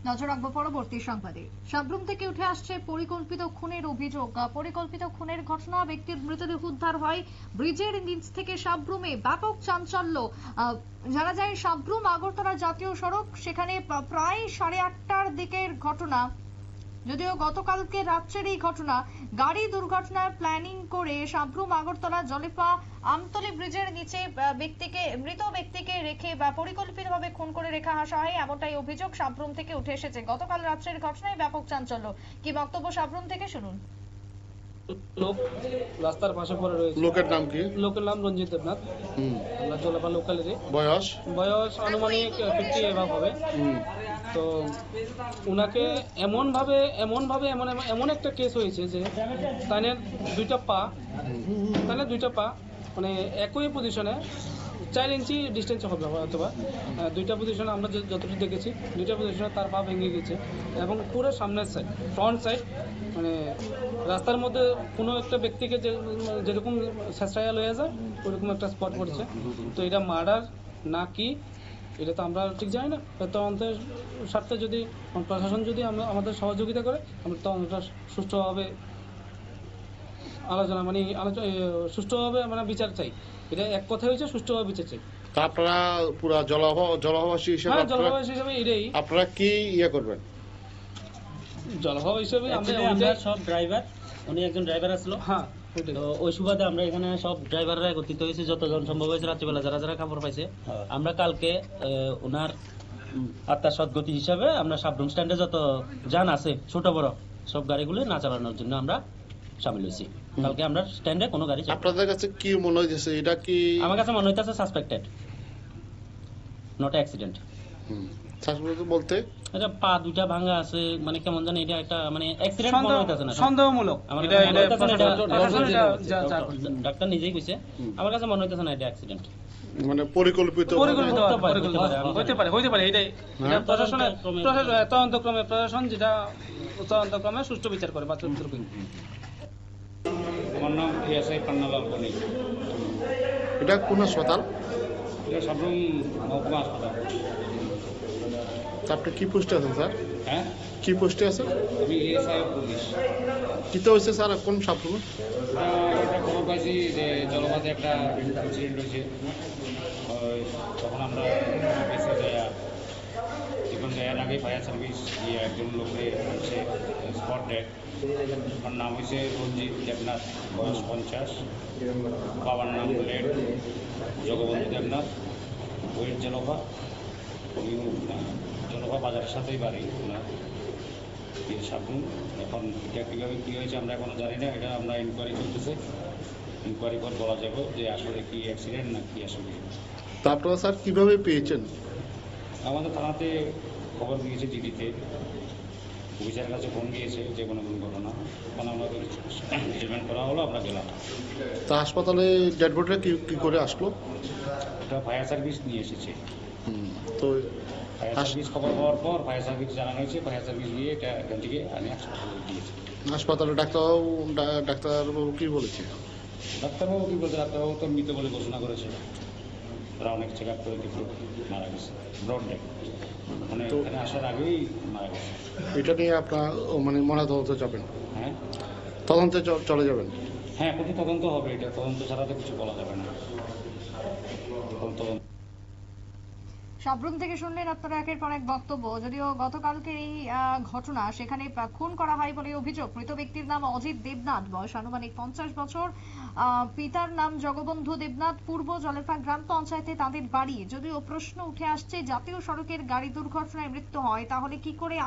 নজর রাখবো পরবর্তী সংবাদে। সাব্রুম থেকে উঠে আসছে পরিকল্পিত খুনের অভিযোগ। পরিকল্পিত খুনের ঘটনা, ব্যক্তির মৃতদেহ উদ্ধার হয় ব্রিজের নিচ থেকে। সাব্রুমে ব্যাপক চাঞ্চল্য। জানা যায় সাব্রুম আগরতলা জাতীয় সড়ক, সেখানে প্রায় 8:30টার দিকের ঘটনা। যদিও গতকালকে রাত্রের এই ঘটনা, গাড়ি দুর্ঘটনার প্ল্যানিং করে সাব্রুম আগরতলা জলেপা আমতলী ব্রিজের নিচে মৃত ব্যক্তিকে রেখে বা পরিকল্পিতভাবে খুন করে রেখে আসা হয়, এমনটাই অভিযোগ সাব্রুম থেকে উঠে এসেছে। গতকাল রাত্রের ঘটনায় ব্যাপক চাঞ্চল্য। কি বক্তব্য সাব্রুম থেকে, শুনুন। লোক রাস্তার পাশে পড়ে রয়েছে। লোকের নাম কি? লোকের নাম রঞ্জিত দেবনাথ। আমরা জলেপা লোকালেরই। বয়স আনুমানিক 50 এভাব হবে। তো উনাকে এমন একটা কেস হয়েছে যে তানের দুইটা পা মানে একই পজিশনে 4 ইঞ্চি ডিস্টেন্স হবে অথবা দুইটা পজিশনে আমরা যতটুকু দেখেছি, দুইটা পজিশনে তার পা ভেঙে গেছে এবং পুরো সামনের সাইড, ফ্রন্ট সাইড, মানে রাস্তার মধ্যে কোনো একটা ব্যক্তিকে যেরকম শেষরায়া লয়ে যায় ওরকম একটা স্পট পড়ছে। তো এটা মার্ডার না কি এটা তো আমরা ঠিক জানি না। তদন্তের স্বার্থে যদি প্রশাসন যদি আমাদের সহযোগিতা করে, আমরা তদন্তটা সুষ্ঠুভাবে সুষ্ঠুভাবে মানে বিচার চাই। এটা এক কথা হয়েছে, সুষ্ঠুভাবে বিচার চাই। আপনারা পুরা জলভাবাসী হিসেবে এটাই আপনারা কি ইয়ে করবেন? জলভাব হিসেবে আমরা সব ড্রাইভার, উনি একজন ড্রাইভার আসলো। হ্যাঁ, তো ওই সুবাদে আমরা এখানে সব ড্রাইভাররা একত্রিত হয়েছে, যতজন সম্ভব হয়েছে রাত্রিবেলা যারা খবর পাইছে। আমরা কালকে ওনার আত্মার সদ্গতি হিসাবে আমরা সাব্রুম স্ট্যান্ডে যত যান আছে ছোট বড় সব গাড়িগুলো না চালানোর জন্য আমরা সামিল হয়েছি। কালকে আমরা স্ট্যান্ডে কোনো গাড়ি। আপনাদের কাছে কি মনে হইতেছে? এটা কি? আমার কাছে মনে হইতেছে সাসপেক্টেড, নট অ্যাক্সিডেন্ট। সাসপেক্টেড বলতে এটা পা দুইটা ভাঙা আছে, মানে কেমন জানি এটা একটা মানে অ্যাক্সিডেন্ট মনে হইতাছে না, সন্দেহমূলক। ডাক্তার নিজেই কইছে, আমার কাছে মনে হইতাছে না এটা অ্যাক্সিডেন্ট, মানে পরিকল্পিত হইতে পারে। এটাই প্রশাসনের তদন্তক্রমে প্রশাসন যেটা তদন্তক্রমে সুষ্ঠু বিচার করে। আমার নাম এএসআই পান্নালাল বণিক। এটা কোন হাসপাতাল? এটা সাব্রুম মহকুমা হাসপাতাল। আপনি কি পোস্টে আছেন স্যার? হ্যাঁ, কি পোস্টে আছেন? আমি এএসআই পুলিশ। কিতে হয়েছে স্যার কোন সাবরুমে? এটা খবর পাইছি যে জলবাদে একটা ইনসিডেন্ট হয়েছে। তখন আমরা বেসে যাইয়া এখন যাওয়ার আগে ফায়ার সার্ভিস গিয়ে একজন লোককে হচ্ছে স্পট ডেড। আমার নাম হয়েছে রঞ্জিত দেবনাথ, বয়স 50। বাবার নাম লেট জগবন্ধু দেবনাথ, বইয়ের জলভা বাজারের সাথেই বাড়ি ওনার সাবরুম। এখন এটা কীভাবে কী হয়েছে আমরা এখনও জানি না। এটা আমরা ইনকোয়ারি চলতেছে, ইনকোয়ারি পর বলা যাবে যে আসলে কি অ্যাক্সিডেন্ট না কি আসলে। তা আপনারা স্যার কীভাবে পেয়েছেন? আমাদের থানাতে খবর দিয়েছে, ডিডিতে অফিসারের কাছে ফোন দিয়েছে যে কোনো ঘটনা। তখন আমাদের ট্রিটমেন্ট করা হলো, আমরা গেলাম। তা হাসপাতালে ডেড বডিটা কি করে আসলো? ওটা ফায়ার সার্ভিস নিয়ে এসেছে। তো ফায়ার সার্ভিস খবর পাওয়ার পর ফায়ার সার্ভিস জানানো হয়েছে, ফায়ার সার্ভিস গিয়ে এটা এখান থেকে আনে হাসপাতালে দিয়েছে। হাসপাতালে ডাক্তারবাবু কি বলেছে? ডাক্তারবাবু কি বলছে? ডাক্তারবাবু তো মৃত বলে ঘোষণা করেছে। তারা অনেক চেক আপ করে কিন্তু মারা গেছে, ব্রড ডেড, মানে এখানে আসার আগেই মারা গেছে। এটা নিয়ে আপনার মানে ময়নাতদন্তে যাবেন? হ্যাঁ, তদন্তে চলে যাবেন? হ্যাঁ, প্রতি তদন্ত হবে। এটা তদন্ত ছাড়া তো কিছু বলা যাবে না। তদন্ত সাব্রুম থেকে শুনলেন আপনারা একের পর এক বক্তব্য। যদিও গতকালকের এই ঘটনা, সেখানে খুন করা হয় বলে অভিযোগ। মৃত ব্যক্তির নাম অজিত দেবনাথ, বয়স আনুমানিক 50 বছর। পিতার নাম জগবন্ধু দেবনাথ, পূর্ব জলেফা গ্রাম পঞ্চায়েতে তাদের বাড়ি। যদিও প্রশ্ন উঠে আসছে, জাতীয় সড়কের গাড়ি দুর্ঘটনায় মৃত্যু হয় তাহলে কি করে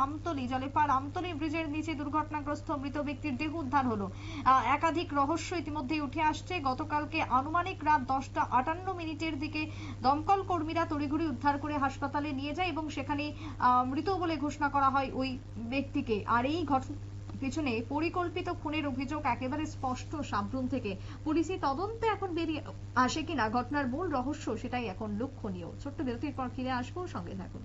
জলেফার আমতলী ব্রিজের নিচে দুর্ঘটনাগ্রস্ত মৃত ব্যক্তির দেহ উদ্ধার হলো? একাধিক রহস্য ইতিমধ্যেই উঠে আসছে। গতকালকে আনুমানিক রাত 10:58 দিকে দমকল কর্মীরা তড়িঘড়ি উদ্ধার করে হাসপাতালে নিয়ে যায় এবং সেখানে মৃত বলে ঘোষণা করা হয় ওই ব্যক্তিকে। আর এই ঘটনা পিছনে পরিকল্পিত খুনের অভিযোগ একেবারে স্পষ্ট সাব্রুম থেকে। পুলিশি তদন্তে এখন বেরিয়ে আসে কিনা ঘটনার মূল রহস্য, সেটাই এখন লক্ষণীয়। ছোট্ট বিরতির পর ফিরে আসবো, সঙ্গে থাকুন।